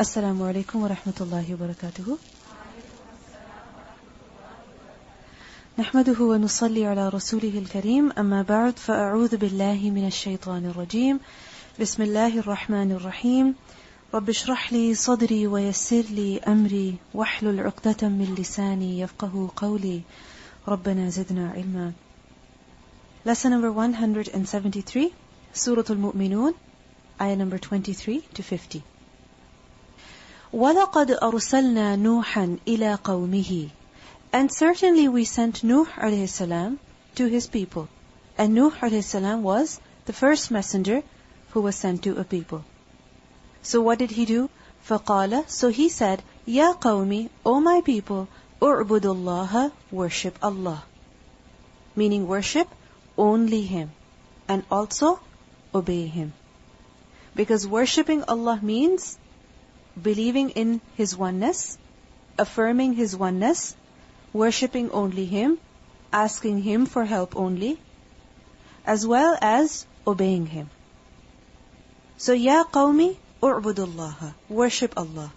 Assalamu alaikum wa rahmatullahi wa barakatuhu. نحمده ونصلي على رسوله الكريم أما بعد فأعوذ بالله من الشيطان الرجيم بسم الله الرحمن الرحيم رب اشرح لي صدري ويسر لي أمري واحلل عقدة من لساني يفقه قولي ربنا زدنا علما. Lesson number 173, Surah Al-Muminun, ayah number 23 to 50. وَلَقَدْ أَرْسَلْنَا نُوحًا إِلَىٰ قَوْمِهِ. And certainly we sent Nuh alayhi salam to his people. And Nuh alayhi salam was the first messenger who was sent to a people. So what did he do? فَقَالَ, so he said, يَا قَوْمِ, O my people, اُعْبُدُوا اللَّهَ, worship Allah. Meaning worship only Him. And also obey Him. Because worshipping Allah means believing in His oneness, affirming His oneness, worshipping only Him, asking Him for help only, as well as obeying Him. So, Ya qawmi, u'budullaha, worship Allah.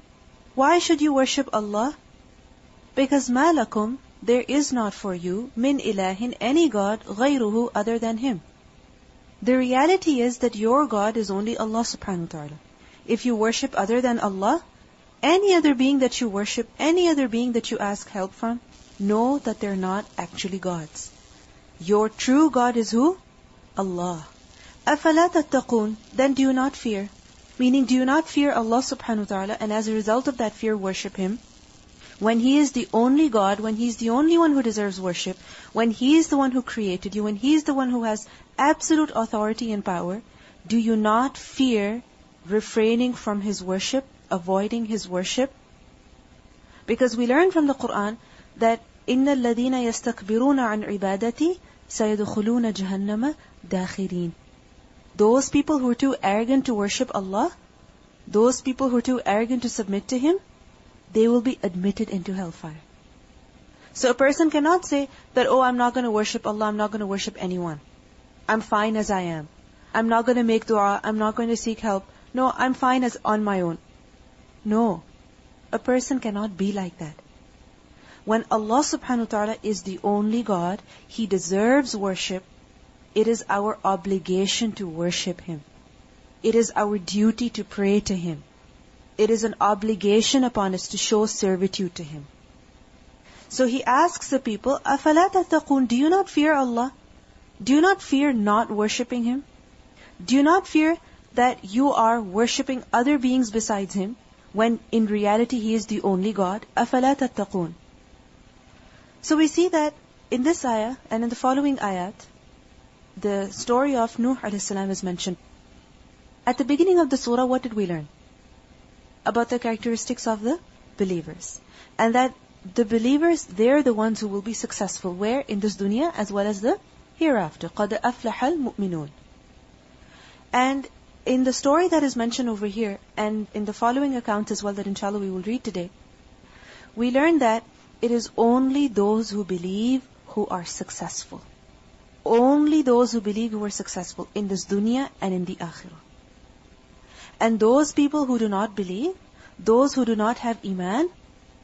Why should you worship Allah? Because ma lakum, there is not for you, min ilahin, any God, ghayruhu, other than Him. The reality is that your God is only Allah subhanahu wa ta'ala. If you worship other than Allah, any other being that you worship, any other being that you ask help from, know that they're not actually gods. Your true God is who? Allah. أَفَلَا تَتَّقُونَ, then do you not fear? Meaning, do you not fear Allah subhanahu wa ta'ala, and as a result of that fear, worship Him? When He is the only God, when He's the only one who deserves worship, when He is the one who created you, when He is the one who has absolute authority and power, do you not fear refraining from His worship, avoiding His worship? Because we learn from the Quran that إِنَّ الَّذِينَ يَسْتَكْبِرُونَ عَنْ عِبَادَتِي سَيَدْخُلُونَ جَهَنَّمَ دَاخِرِينَ. Those people who are too arrogant to worship Allah, those people who are too arrogant to submit to Him, they will be admitted into hellfire. So a person cannot say that, oh, I'm not going to worship Allah, I'm not going to worship anyone. I'm fine as I am. I'm not going to make dua, I'm not going to seek help. No, I'm fine as on my own. No. A person cannot be like that. When Allah subhanahu wa ta'ala is the only God, He deserves worship. It is our obligation to worship Him. It is our duty to pray to Him. It is an obligation upon us to show servitude to Him. So He asks the people, أَفَلَا تَتَّقُونَ, do you not fear Allah? Do you not fear not worshipping Him? Do you not fear that you are worshipping other beings besides Him, when in reality He is the only God? أَفَلَا تَتَّقُونَ. So we see that in this ayah and in the following ayat, the story of Nuh alayhi salam is mentioned. At the beginning of the surah, what did we learn? About the characteristics of the believers. And that the believers, they're the ones who will be successful. Where? In this dunya as well as the hereafter. قَدْ أَفْلَحَ الْمُؤْمِنُونَ. And in the story that is mentioned over here, and in the following account as well that inshallah we will read today, we learn that it is only those who believe who are successful. Only those who believe who are successful in this dunya and in the akhirah. And those people who do not believe, those who do not have iman,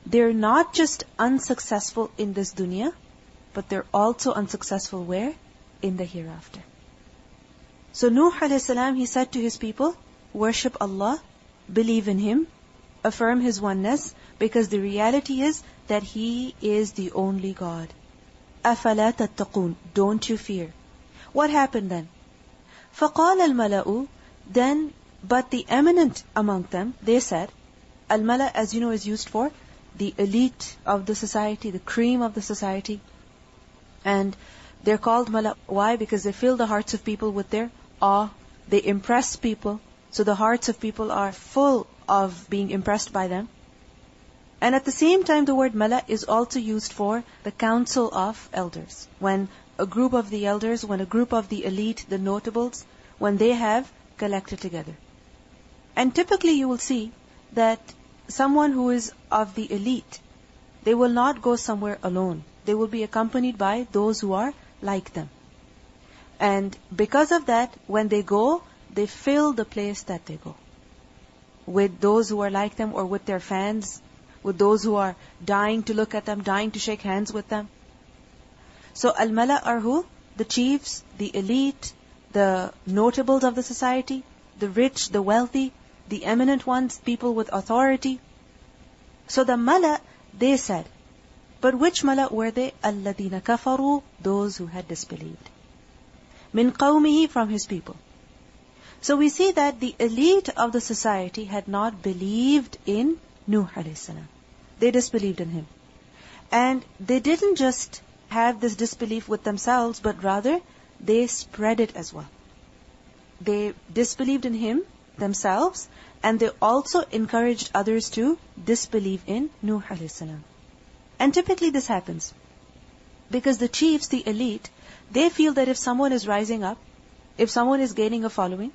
they're not just unsuccessful in this dunya, but they're also unsuccessful where? In the hereafter. So Nuh alayhi salam, he said to his people, worship Allah, believe in Him, affirm His oneness, because the reality is that He is the only God. أَفَلَا تَتَّقُونَ, don't you fear. What happened then? فَقَالَ الْمَلَأُ, then, but the eminent among them, they said, al-mala, as you know, is used for the elite of the society, the cream of the society. And they're called mala. Why? Because they fill the hearts of people with their awe. They impress people. So the hearts of people are full of being impressed by them. And at the same time, the word mala is also used for the council of elders. When a group of the elders, when a group of the elite, the notables, when they have collected together. And typically you will see that someone who is of the elite, they will not go somewhere alone. They will be accompanied by those who are like them. And because of that, when they go, they fill the place that they go. with those who are like them or with their fans, with those who are dying to look at them, dying to shake hands with them. So al-mala are who? The chiefs, the elite, the notables of the society, the rich, the wealthy, the eminent ones, people with authority. So the mala, they said, but which mala were they? الَّذِينَ كَفَرُوا, those who had disbelieved. مِنْ قَوْمِهِ, from his people. So we see that the elite of the society had not believed in Nuh alayhi salam. They disbelieved in him. And they didn't just have this disbelief with themselves, but rather they spread it as well. They disbelieved in him themselves, and they also encouraged others to disbelieve in Nuh alayhi salam. And typically this happens because the chiefs, the elite, they feel that if someone is rising up, if someone is gaining a following,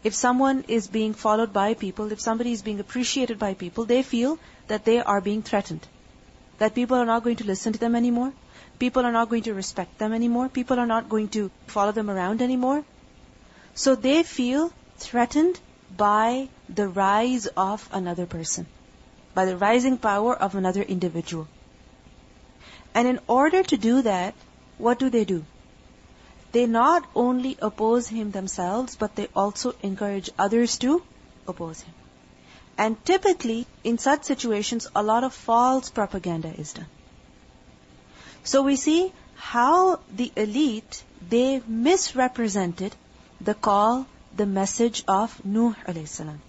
if someone is being followed by people, if somebody is being appreciated by people, they feel that they are being threatened. That people are not going to listen to them anymore. People are not going to respect them anymore. People are not going to follow them around anymore. So they feel threatened by the rise of another person, by the rising power of another individual. And in order to do that, what do? They not only oppose him themselves, but they also encourage others to oppose him. And typically, in such situations, a lot of false propaganda is done. So we see how the elite, they misrepresented the call, the message of Nuh alayhi salam,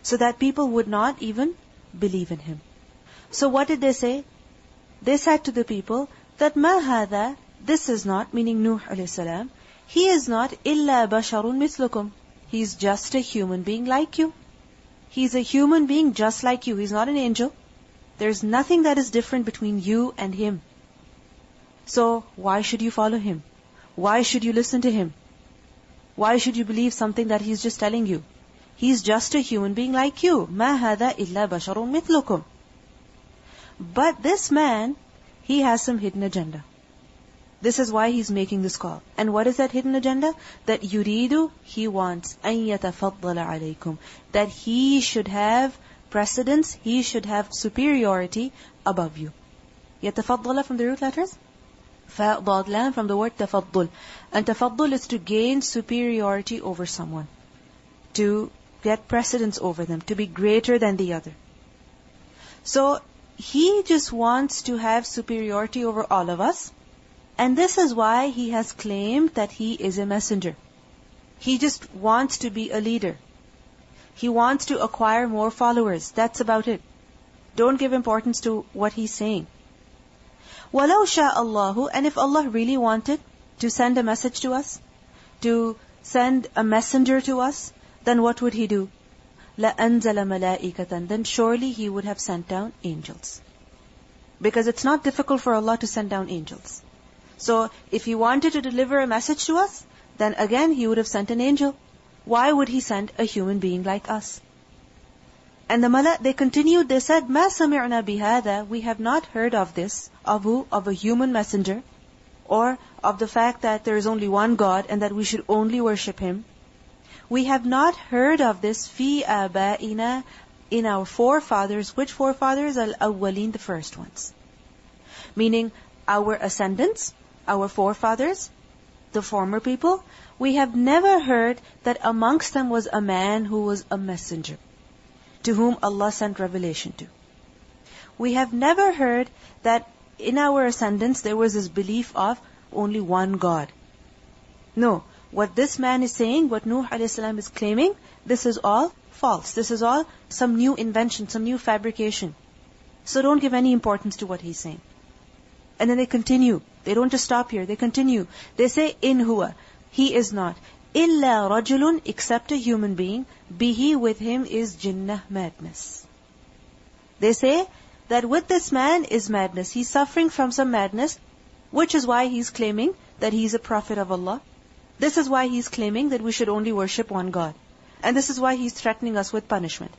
so that people would not even believe in him. So what did they say? They said to the people that ma hadha, this is not, meaning Nuh alayhi salam, he is not illa basharun mislukum. He is just a human being like you. He is a human being just like you. He is not an angel. There is nothing that is different between you and him. So why should you follow him? Why should you listen to him? Why should you believe something that he's just telling you? He's just a human being like you. Ma hadha illa basharun mithlukum. But this man, he has some hidden agenda. This is why he's making this call. And what is that hidden agenda? That yuridu, he wants, an yatafaddala alaykum, that he should have precedence, he should have superiority above you. Yatafaddala from the root letters? Fa, dad, lam, from the word tafaddul. And tafaddul is to gain superiority over someone, to get precedence over them, to be greater than the other. So he just wants to have superiority over all of us. And this is why he has claimed that he is a messenger. He just wants to be a leader. He wants to acquire more followers. That's about it. Don't give importance to what he's saying. وَلَوْ شَاءَ اللَّهُ, and if Allah really wanted to send a message to us, to send a messenger to us, then what would he do? لَأَنزَلَ مَلَائِكَةً, then surely he would have sent down angels. Because it's not difficult for Allah to send down angels. So if he wanted to deliver a message to us, then again he would have sent an angel. Why would he send a human being like us? And the mala, they continued, they said, مَا سَمِعْنَا بِهَذَا, we have not heard of this, of who? Of a human messenger, or of the fact that there is only one God and that we should only worship him. We have not heard of this فِي آبَائِنَا, in our forefathers. Which forefathers? Al-awwaleen, the first ones. Meaning, our ascendants, our forefathers, the former people, we have never heard that amongst them was a man who was a messenger, to whom Allah sent revelation to. We have never heard that in our ascendants there was this belief of only one God. No, what this man is saying, what Nuh alayhi salam is claiming, this is all false. This is all some new invention, some new fabrication. So don't give any importance to what he's saying. And then they continue. They don't just stop here. They continue. They say, in huwa, he is not. Illa rajulun, except a human being. Bihi, with him is jinnah, madness. They say that with this man is madness. He's suffering from some madness, which is why he's claiming that he's a prophet of Allah. This is why he's claiming that we should only worship one God. And this is why he's threatening us with punishment.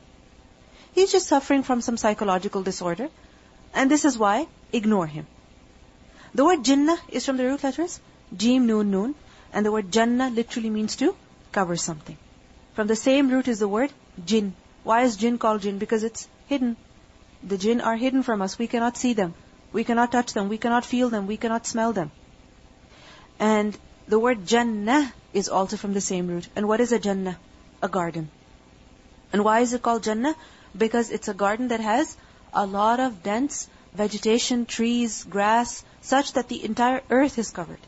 He's just suffering from some psychological disorder. And this is why, ignore him. The word jinnah is from the root letters, jim, noon, noon. And the word jannah literally means to cover something. From the same root is the word jinn. Why is jinn called jinn? Because it's hidden. The jinn are hidden from us. We cannot see them. We cannot touch them. We cannot feel them. We cannot smell them. And the word Jannah is also from the same root. And what is a Jannah? A garden. And why is it called Jannah? Because it's a garden that has a lot of dense vegetation, trees, grass, such that the entire earth is covered.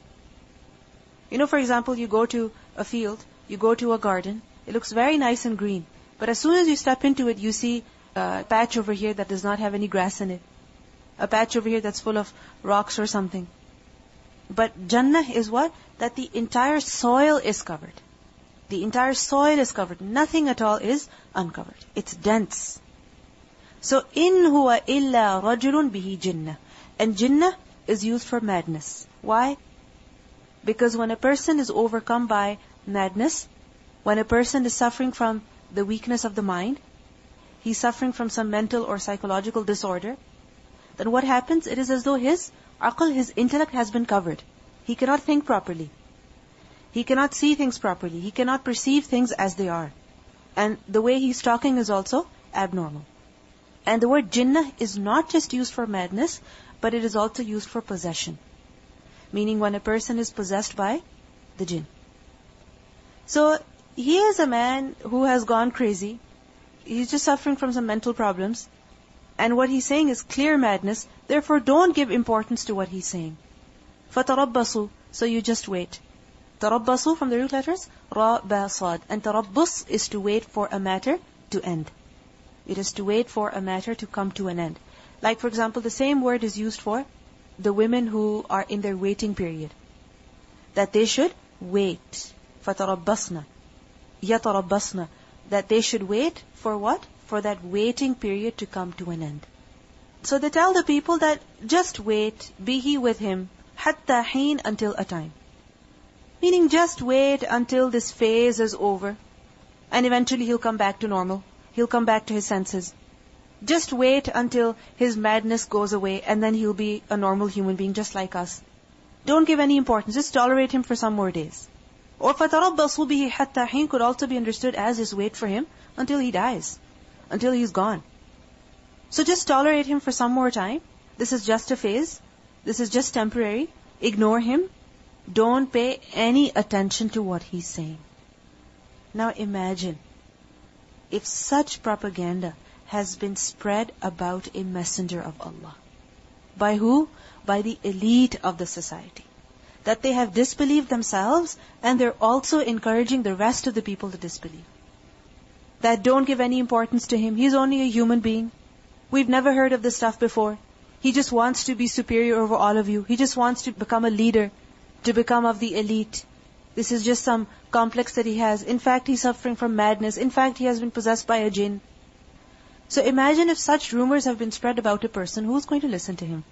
For example, you go to a field, you go to a garden, it looks very nice and green. But as soon as you step into it, you see a patch over here that does not have any grass in it. A patch over here that's full of rocks or something. But Jannah is what? That the entire soil is covered. The entire soil is covered. Nothing at all is uncovered. It's dense. So, in huwa illa rajulun bihi jinnah. And jinnah is used for madness. Why? Because when a person is overcome by madness, when a person is suffering from the weakness of the mind, he's suffering from some mental or psychological disorder, then what happens? It is as though his aql, his intellect has been covered. He cannot think properly. He cannot see things properly. He cannot perceive things as they are. And the way he's talking is also abnormal. And the word jinnah is not just used for madness, but it is also used for possession. Meaning when a person is possessed by the jinn. So, he is a man who has gone crazy. He's just suffering from some mental problems. And what he's saying is clear madness. Therefore, don't give importance to what he's saying. فَتَرَبَّصُوا. So you just wait. تَرَبَّصُوا from the root letters, ra, ba, sad. And tarabbus is to wait for a matter to end. It is to wait for a matter to come to an end. Like for example, the same word is used for the women who are in their waiting period. That they should wait. فَتَرَبَّصْنَا يَتَرَبَّصْنَا. That they should wait for what? For that waiting period to come to an end. So they tell the people that just wait, be he with him, hatta heen, until a time. Meaning just wait until this phase is over. And eventually he'll come back to normal. He'll come back to his senses. Just wait until his madness goes away and then he'll be a normal human being just like us. Don't give any importance. Just tolerate him for some more days. Or فَتَرَبَّصُوا بِهِ حَتَّى حِينٍ could also be understood as just wait for him until he dies. Until he's gone. So just tolerate him for some more time. This is just a phase. This is just temporary. Ignore him. Don't pay any attention to what he's saying. Now imagine if such propaganda has been spread about a messenger of Allah. By who? By the elite of the society. That they have disbelieved themselves and they're also encouraging the rest of the people to disbelieve. That don't give any importance to him. He's only a human being. We've never heard of this stuff before. He just wants to be superior over all of you. He just wants to become a leader, to become of the elite. This is just some complex that he has. In fact, he's suffering from madness. In fact, he has been possessed by a jinn. So imagine if such rumors have been spread about a person, who's going to listen to him?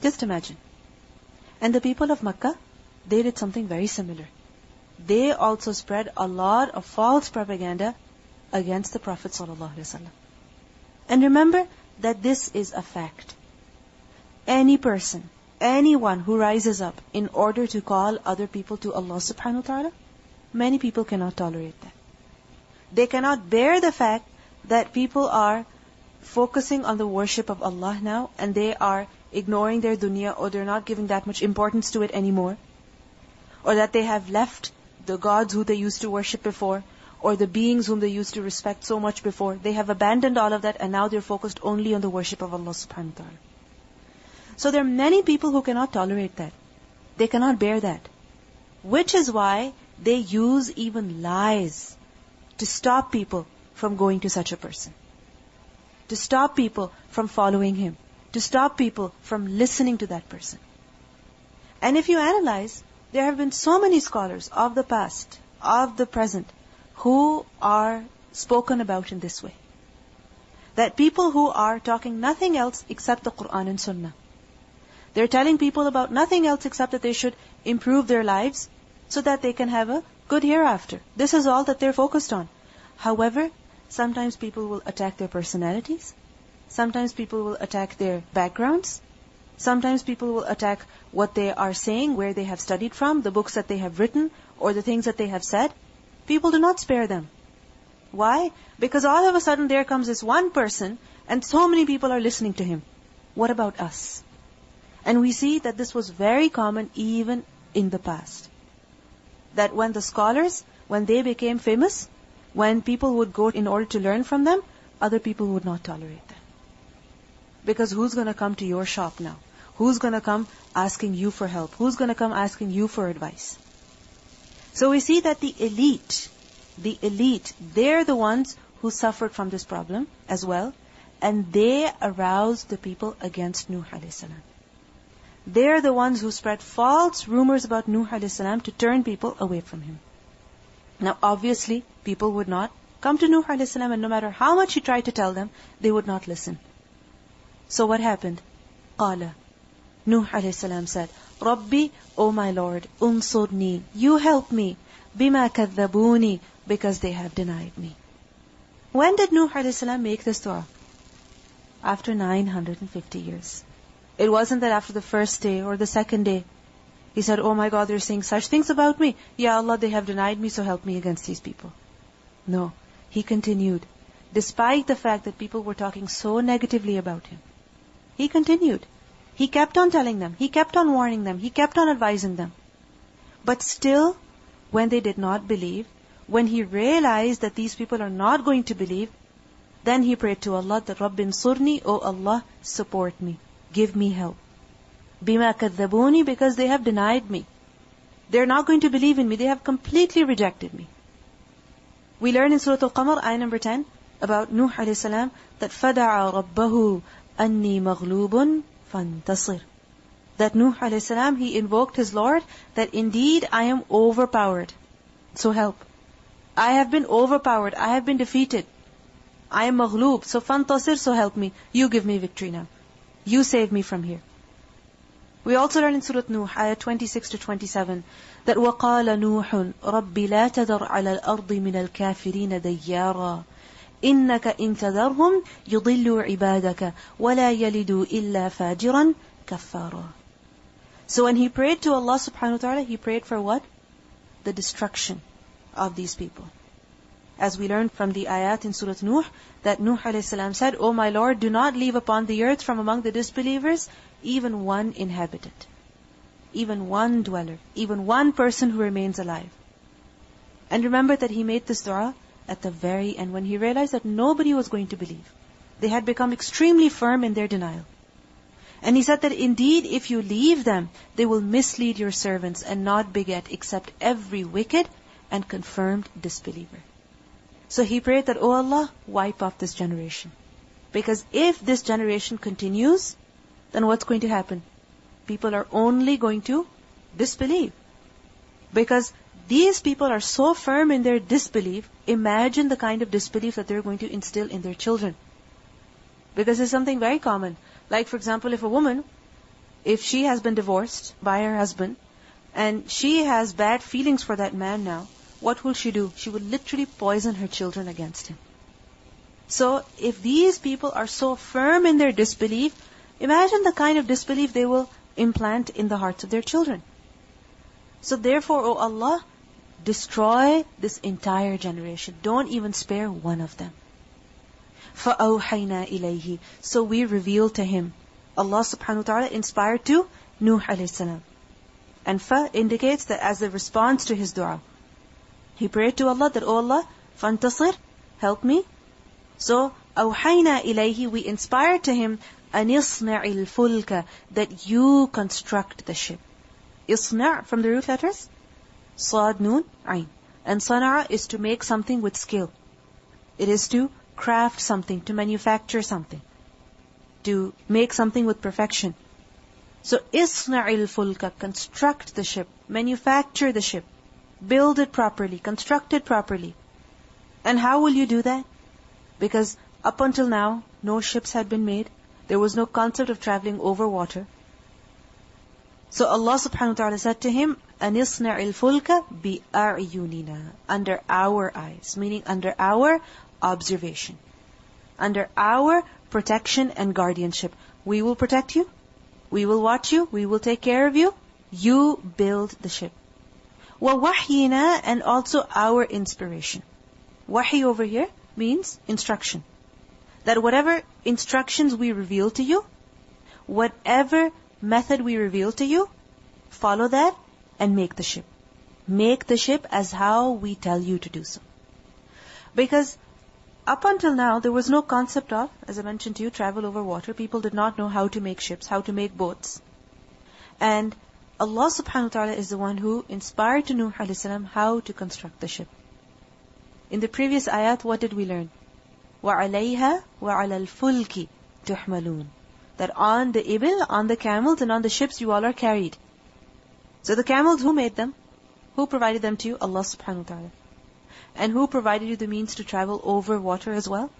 Just imagine. And the people of Makkah, they did something very similar. They also spread a lot of false propaganda against the Prophet ﷺ. And remember that this is a fact. Any person, anyone who rises up in order to call other people to Allah subhanahu wa ta'ala, many people cannot tolerate that. They cannot bear the fact that people are focusing on the worship of Allah now and they are ignoring their dunya, or they're not giving that much importance to it anymore, or that they have left the gods who they used to worship before, or the beings whom they used to respect so much before. They have abandoned all of that and now they're focused only on the worship of Allah subhanahu wa ta'ala. So there are many people who cannot tolerate that. They cannot bear that. Which is why they use even lies to stop people from going to such a person. To stop people from following him. To stop people from listening to that person. And if you analyze, there have been so many scholars of the past, of the present, who are spoken about in this way. That people who are talking nothing else except the Quran and Sunnah. They're telling people about nothing else except that they should improve their lives so that they can have a good hereafter. This is all that they're focused on. However, sometimes people will attack their personalities. Sometimes people will attack their backgrounds. Sometimes people will attack what they are saying, where they have studied from, the books that they have written, or the things that they have said. People do not spare them. Why? Because all of a sudden there comes this one person and so many people are listening to him. What about us? And we see that this was very common even in the past. That when the scholars, when they became famous, when people would go in order to learn from them, other people would not tolerate them. Because who's going to come to your shop now? Who's going to come asking you for help? Who's going to come asking you for advice? So we see that the elite, they're the ones who suffered from this problem as well. And they aroused the people against Nuh alayhi salam. They're the ones who spread false rumors about Nuh alayhi salam to turn people away from him. Now obviously, people would not come to Nuh alayhi salam, and no matter how much he tried to tell them, they would not listen. So what happened? قَالَ Nuh alayhi salam said, Rabbi, O my Lord, unsurni, you help me, bima kadhabuni, because they have denied me. When did Nuh alayhi salam make this dua? After 950 years. It wasn't that after the first day or the second day, he said, oh my God, they're saying such things about me. Ya Allah, they have denied me, so help me against these people. No, he continued. Despite the fact that people were talking so negatively about him, he continued. He kept on telling them. He kept on warning them. He kept on advising them. But still, when they did not believe, when he realized that these people are not going to believe, then he prayed to Allah that Rabbin surni, O Allah, support me. Give me help. Bima kadhabuni, because they have denied me. They're not going to believe in me. They have completely rejected me. We learn in Surah Al-Qamar, ayah number 10, about Nuh alayhi salam, that فَدَعَى رَبَّهُ أَنِّي مَغْلُوبٌ فَانْتَصِرْ. That Nuh alayhi salam, he invoked his Lord, that indeed I am overpowered. So help. I have been overpowered. I have been defeated. I am maghloob. So fantasir, so help me. You give me victory now. You save me from here. We also learn in Surah Nuh, ayah 26 to 27, that وَقَالَ نُوحٌ رَبِّ لَا تَذَرْ عَلَى الْأَرْضِ مِنَ الْكَافِرِينَ دَيَّارًا إِنَّكَ إِن تَذَرْهُمْ يُضِلُّوا عِبَادَكَ وَلَا يَلِدُوا إِلَّا فَاجِرًا كَفَّارًا. So when he prayed to Allah subhanahu wa ta'ala, he prayed for what? The destruction of these people. As we learned from the ayat in Surah Nuh, that Nuh alayhi salam said, O my Lord, do not leave upon the earth from among the disbelievers even one inhabitant, even one dweller, even one person who remains alive. And remember that he made this dua at the very end when he realized that nobody was going to believe. They had become extremely firm in their denial. And he said that indeed if you leave them, they will mislead your servants and not beget except every wicked and confirmed disbeliever. So he prayed that, oh Allah, wipe off this generation. Because if this generation continues, then what's going to happen? People are only going to disbelieve. Because these people are so firm in their disbelief, imagine the kind of disbelief that they're going to instill in their children. Because it's something very common. Like for example, if a woman, if she has been divorced by her husband, and she has bad feelings for that man now, what will she do? She will literally poison her children against him. So, if these people are so firm in their disbelief, imagine the kind of disbelief they will implant in the hearts of their children. So therefore, O Allah, destroy this entire generation. Don't even spare one of them. فَأَوْحَيْنَا إِلَيْهِ. So we revealed to him. Allah subhanahu wa ta'ala inspired to Nuh alayhi salam. And fa indicates that as a response to his dua. He prayed to Allah that, oh Allah, fantasir, help me. So, أَوْحَيْنَا إِلَيْهِ, we inspired to him, أَنِ اصْنَعِ الْفُلْكَ, that you construct the ship. Isna' from the root letters, Sad, Nun, Ain. And Sana'a is to make something with skill. It is to craft something, to manufacture something, to make something with perfection. So, إِصْنَعِ الْفُلْكَ, construct the ship, manufacture the ship. Build it properly, construct it properly. And how will you do that? Because up until now, no ships had been made. There was no concept of traveling over water. So Allah subhanahu wa ta'ala said to him, أَنِصْنَعِ الْفُلْكَ بِأَعْيُنِنَا, under our eyes, meaning under our observation, under our protection and guardianship. We will protect you, we will watch you, we will take care of you. You build the ship. وَوَحْيِنَا, and also our inspiration. Wahi over here means instruction. That whatever instructions we reveal to you, whatever method we reveal to you, follow that and make the ship. Make the ship as how we tell you to do so. Because up until now, there was no concept of, as I mentioned to you, travel over water. People did not know how to make ships, how to make boats. And Allah subhanahu wa ta'ala is the one who inspired to Nuh alayhi salam how to construct the ship. In the previous ayat, what did we learn? وَعَلَيْهَا وَعَلَى الْفُلْكِ تُحْمَلُونَ. That on the ibil, on the camels, and on the ships you all are carried. So the camels, who made them? Who provided them to you? Allah subhanahu wa ta'ala. And who provided you the means to travel over water as well?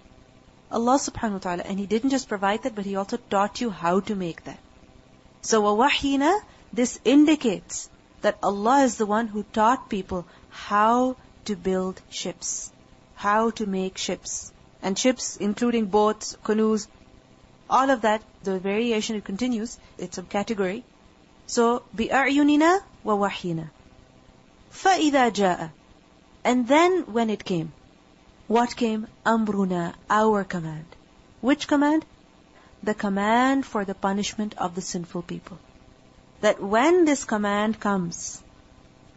Allah subhanahu wa ta'ala. And He didn't just provide that, but He also taught you how to make that. So وَوَحْيِنَا, this indicates that Allah is the one who taught people how to build ships, how to make ships. And ships, including boats, canoes, all of that, the variation, it continues, it's a category. So, بِأَعْيُنِنَا وَوَحْيِنَا. فَإِذَا جَاءَ. And then when it came, what came? أَمْرُنَا, our command. Which command? The command for the punishment of the sinful people. That when this command comes,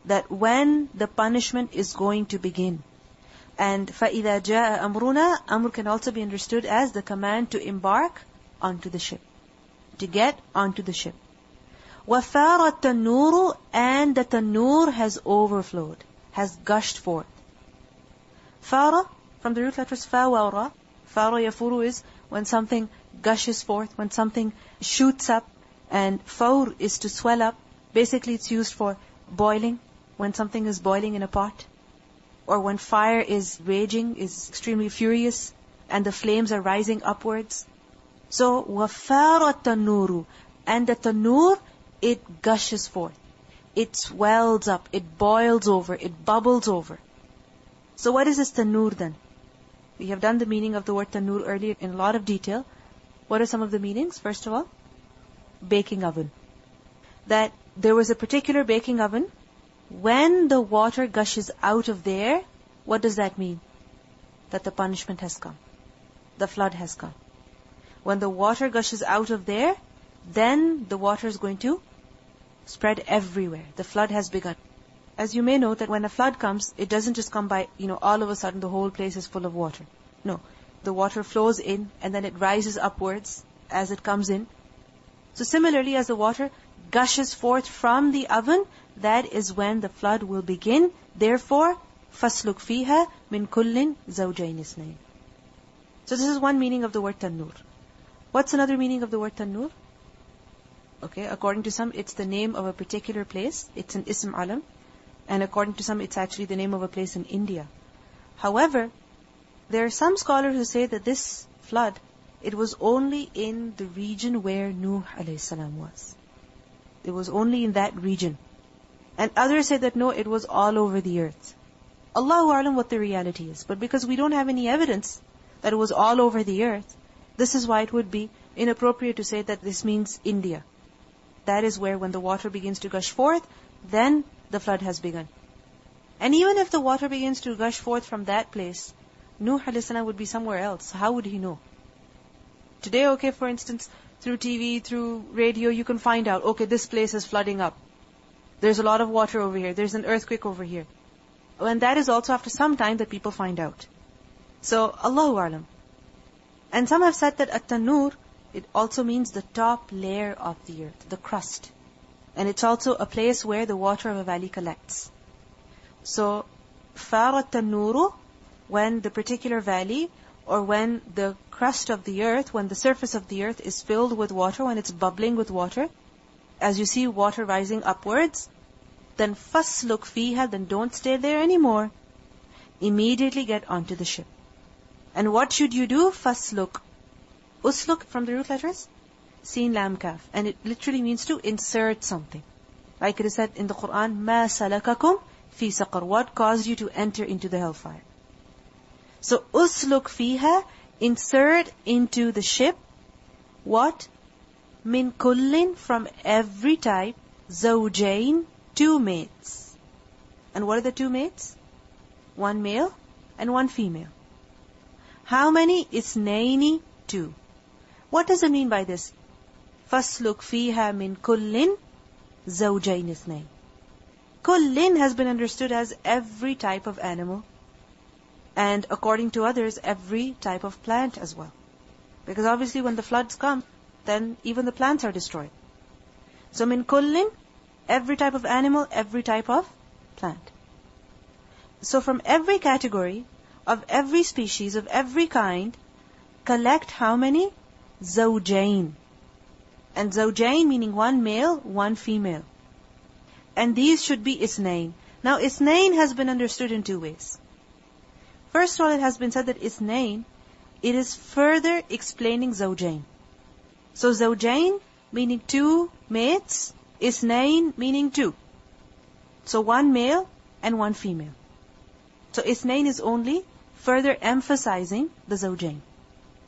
that when the punishment is going to begin. And فَإِذَا جَاءَ أَمْرُنَا, Amr can also be understood as the command to embark onto the ship, to get onto the ship. وَفَارَ التَّنُّورُ, and the tanur has overflowed, has gushed forth. Fara, from the root letters fa wa ra. Fara yafuru is when something gushes forth, when something shoots up, and faur is to swell up. Basically it's used for boiling, when something is boiling in a pot, or when fire is raging, is extremely furious, and the flames are rising upwards. So, وَفَارَ التَّنُّورُ, and the tanur, it gushes forth. It swells up, it boils over, it bubbles over. So what is this tanur then? We have done the meaning of the word tanur earlier in a lot of detail. What are some of the meanings? First of all, baking oven. That there was a particular baking oven. When the water gushes out of there, what does that mean? That the punishment has come. The flood has come. When the water gushes out of there, then the water is going to spread everywhere. The flood has begun. As you may know that when a flood comes, it doesn't just come by, all of a sudden the whole place is full of water. No. The water flows in and then it rises upwards as it comes in. So similarly, as the water gushes forth from the oven, that is when the flood will begin. Therefore, فَاسْلُكْ فِيهَا مِنْ كُلٍّ زَوْجَيْنِ اثْنَيْنِ. So this is one meaning of the word tanur. What's another meaning of the word tanur? Okay, according to some, it's the name of a particular place. It's an ism alam. And according to some, it's actually the name of a place in India. However, there are some scholars who say that this flood, it was only in the region where Nuh alayhi salam was. It was only in that region. And others say that no, it was all over the earth. Allahu a'lam what the reality is. But because we don't have any evidence that it was all over the earth, this is why it would be inappropriate to say that this means India. That is where when the water begins to gush forth, then the flood has begun. And even if the water begins to gush forth from that place, Nuh alayhi salam would be somewhere else. How would he know? Today, okay, for instance, through TV, through radio, you can find out, okay, this place is flooding up. There's a lot of water over here. There's an earthquake over here. And that is also after some time that people find out. So, Allahu a'lam. And some have said that at-tanur, it also means the top layer of the earth, the crust. And it's also a place where the water of a valley collects. So, فَارَ التَّنُّورُ, when the particular valley, or when the crust of the earth, when the surface of the earth is filled with water, when it's bubbling with water, as you see water rising upwards, then فَاسْلُكْ فِيهَا, then don't stay there anymore. Immediately get onto the ship. And what should you do? فَاسْلُكْ. Usluk from the root letters? Sin, lam, kaf. And it literally means to insert something. Like it is said in the Quran, مَا سَلَكَكُمْ فِي سَقَرْ. What caused you to enter into the hellfire? So, usluk fiha, insert into the ship, what? Min kullin, from every type, zawjain, two mates. And what are the two mates? One male and one female. How many? Isnaini, 2. What does it mean by this? فَاسْلُكْ فِيهَا مِنْ كُلٍّ زَوْجَيْنِ اثْنَيْنِ. Kullin has been understood as every type of animal, and according to others, every type of plant as well. Because obviously when the floods come, then even the plants are destroyed. So min kullin, every type of animal, every type of plant. So from every category, of every species, of every kind, collect how many? Zawjain. And zawjain meaning one male, one female. And these should be isnain. Now isnain has been understood in two ways. First of all, it has been said that isnain, it is further explaining zawjain. So zawjain meaning two mates, isnain meaning two. So one male and one female. So isnain is only further emphasizing the zawjain.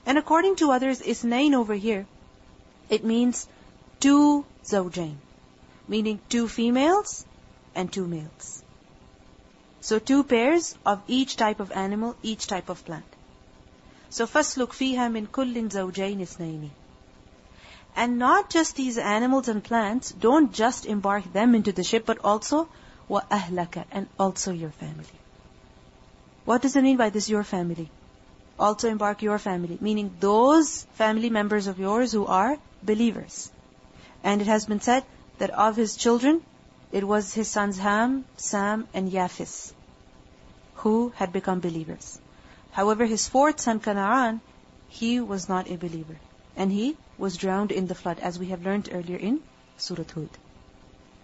And according to others, isnain over here, it means two zawjain, meaning two females and two males. So two pairs of each type of animal, each type of plant. So فَاسْلُكْ فِيهَا مِنْ كُلٍّ زَوْجَيْنِ اثْنَيْنِ. And not just these animals and plants, don't just embark them into the ship, but also وَأَهْلَكَ, and also your family. What does it mean by this, your family? Also embark your family, meaning those family members of yours who are believers. And it has been said that of his children, it was his sons Ham, Sam, and Yafis who had become believers. However, his fourth son Canaan, he was not a believer. And he was drowned in the flood, as we have learned earlier in Surah Hud.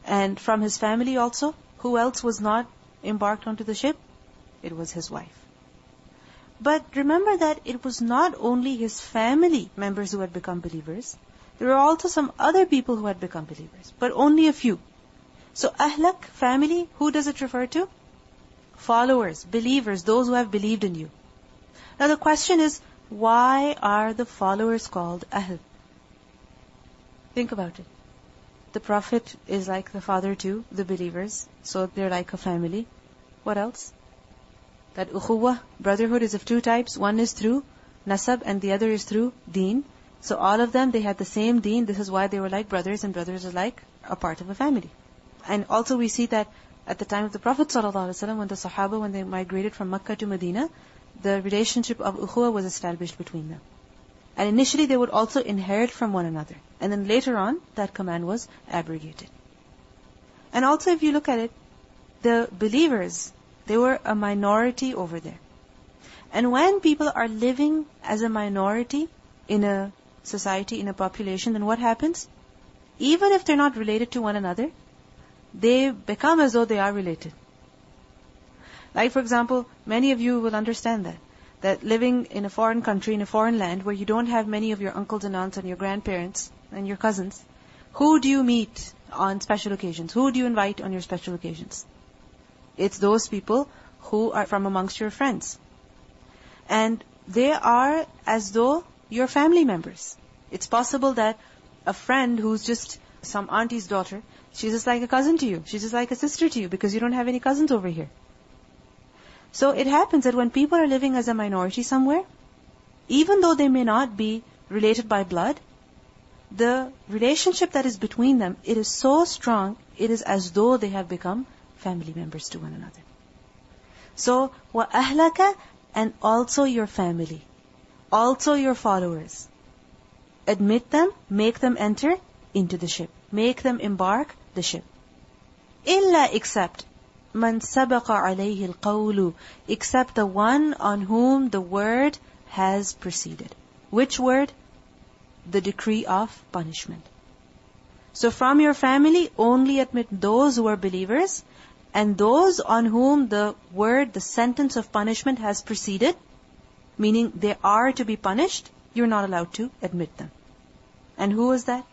And from his family also, who else was not embarked onto the ship? It was his wife. But remember that it was not only his family members who had become believers. There were also some other people who had become believers, but only a few. So ahlak, family, who does it refer to? Followers, believers, those who have believed in you. Now the question is, why are the followers called ahl? Think about it. The Prophet is like the father to the believers, so they're like a family. What else? That ukhuwah, brotherhood, is of two types. One is through nasab and the other is through deen. So all of them, they had the same deen. This is why they were like brothers, and brothers are like a part of a family. And also we see that at the time of the Prophet ﷺ, when the Sahaba, when they migrated from Makkah to Medina, the relationship of ukhuwah was established between them. And initially they would also inherit from one another. And then later on, that command was abrogated. And also if you look at it, the believers, they were a minority over there. And when people are living as a minority in a society, in a population, then what happens? Even if they're not related to one another, they become as though they are related. Like for example, many of you will understand that living in a foreign country, in a foreign land, where you don't have many of your uncles and aunts and your grandparents and your cousins, who do you meet on special occasions? Who do you invite on your special occasions? It's those people who are from amongst your friends. And they are as though you're family members. It's possible that a friend who's just some auntie's daughter, she's just like a cousin to you. She's just like a sister to you because you don't have any cousins over here. So it happens that when people are living as a minority somewhere, even though they may not be related by blood, the relationship that is between them, it is so strong, it is as though they have become family members to one another. So, وَأَهْلَكَ, and also your family, also your followers. Admit them, make them enter into the ship. Make them embark the ship. إِلَّا, except مَنْ سَبَقَ عَلَيْهِ الْقَوْلُ, except the one on whom the word has preceded. Which word? The decree of punishment. So from your family, only admit those who are believers, and those on whom the word, the sentence of punishment has preceded, meaning they are to be punished, you're not allowed to admit them. And who was that?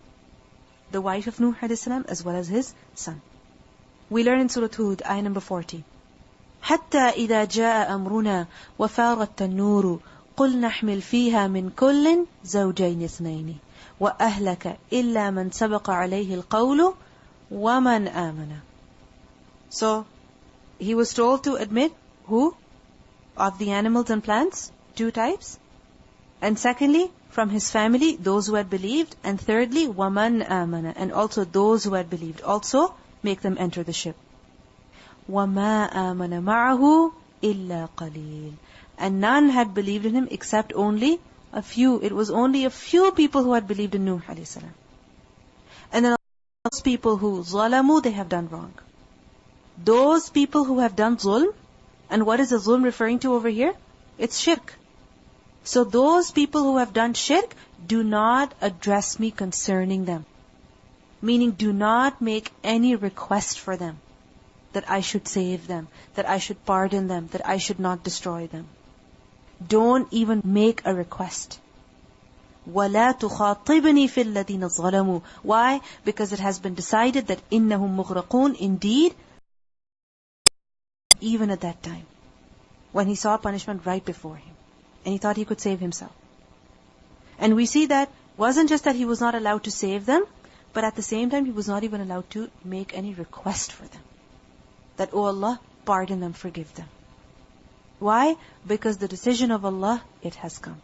The wife of Nuh alayhi salam as well as his son. We learn in Surah Hud, ayah number 40. حَتَّى إِذَا جَاءَ أَمْرُنَا وَفَارَتْ التَّنُّورُ قُلْ نَحْمِلْ فِيهَا مِنْ كُلٍّ زَوْجَيْنِ اثْنَيْنِ وَأَهْلَكَ إِلَّا مَنْ سَبَقَ عَلَيْهِ الْقَوْلُ وَمَنْ آمَنَ. So, he was told to admit who? of the animals and plants, 2 types. And secondly, from his family, those who had believed. And thirdly, وَمَنْ آمَنَ, and also those who had believed. Also, make them enter the ship. وَمَا آمَنَ مَعَهُ إِلَّا قَلِيلٌ. And none had believed in him except only a few. It was only a few people who had believed in Nuh alayhi salam. And then those people who ظَلَمُوا, they have done wrong. Those people who have done zulm, and what is the zulm referring to over here? It's shirk. So those people who have done shirk, do not address me concerning them. Meaning, do not make any request for them, that I should save them, that I should pardon them, that I should not destroy them. Don't even make a request. وَلَا تُخَاطِبْنِي فِي الَّذِينَ ظَلَمُوا. Why? Because it has been decided that إِنَّهُمْ مُغْرَقُونَ. Indeed, even at that time, when he saw punishment right before him, and he thought he could save himself. And we see that wasn't just that he was not allowed to save them, but at the same time, he was not even allowed to make any request for them. That, oh Allah, pardon them, forgive them. Why? Because the decision of Allah, it has come.